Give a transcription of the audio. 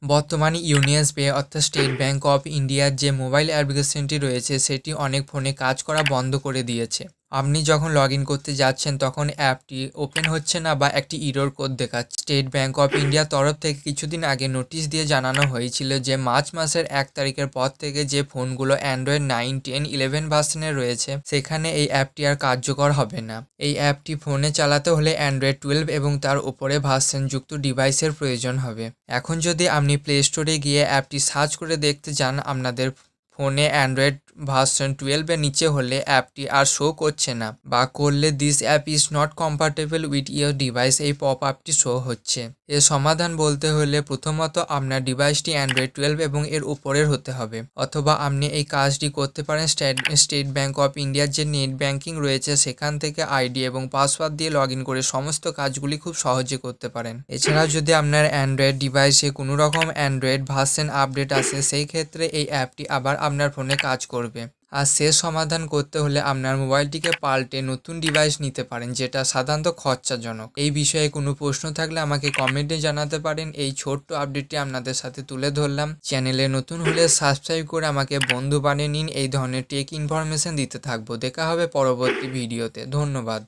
বর্তমানে union pay অর্থাৎ state bank of ইন্ডিয়ার যে মোবাইল অ্যাপ্লিকেশনটি রয়েছে সেটি অনেক ফোনে কাজ করা বন্ধ করে দিয়েছে। আপনি যখন লগ ইন করতে যাচ্ছেন তখন অ্যাপটি ওপেন হচ্ছে না বা একটি ইরর কোড দেখাচ্ছে। স্টেট ব্যাঙ্ক অফ ইন্ডিয়ার তরফ থেকে কিছুদিন আগে নোটিশ দিয়ে জানানো হয়েছিল যে মার্চ মাসের 1 তারিখের পর থেকে যে ফোনগুলো অ্যান্ড্রয়েড 9, 10, 11 ভার্সনে রয়েছে সেখানে এই অ্যাপটি আর কার্যকর হবে না। এই অ্যাপটি ফোনে চালাতে হলে অ্যান্ড্রয়েড 12 এবং তার উপরে ভার্সনযুক্ত ডিভাইসের প্রয়োজন হবে। এখন যদি আপনি প্লে স্টোরে গিয়ে অ্যাপটি সার্চ করে দেখতে চান, আপনাদের ফোনে অ্যান্ড্রয়েড ভার্সন 12-এর নিচে হলে অ্যাপটি আর শো করছে না বা করলে this app is not compatible with your device এই পপ আপটি শো হচ্ছে। এর সমাধান বলতে হলে প্রথমত আপনার ডিভাইসটি অ্যান্ড্রয়েড 12 এবং এর উপরের হতে হবে, অথবা আপনি এই কাজটি করতে পারেন স্টেট ব্যাঙ্ক অফ ইন্ডিয়ার যে নেট ব্যাঙ্কিং রয়েছে সেখান থেকে আইডি এবং পাসওয়ার্ড দিয়ে লগ ইন করে সমস্ত কাজগুলি খুব সহজে করতে পারেন। এছাড়াও যদি আপনার অ্যান্ড্রয়েড ডিভাইসে কোনো রকম অ্যান্ড্রয়েড ভার্সন আপডেট আসে সেই ক্ষেত্রে এই অ্যাপটি আবার আপনার ফোনে কাজ করবে। আর শেষ সমাধান করতে হলে আপনার মোবাইলটিকে পাল্টে নতুন ডিভাইস নিতে পারেন, যেটা সাধারণত খরচাজনক। এই বিষয়ে কোনো প্রশ্ন থাকলে আমাকে কমেন্টে জানাতে পারেন। এই ছোট্ট আপডেটটি আপনাদের সাথে তুলে ধরলাম। চ্যানেলে নতুন হলে সাবস্ক্রাইব করে আমাকে বন্ধু বানিয়ে নিন। এই ধরনের টেক ইনফরমেশন দিতে থাকবো। দেখা হবে পরবর্তী ভিডিওতে। ধন্যবাদ।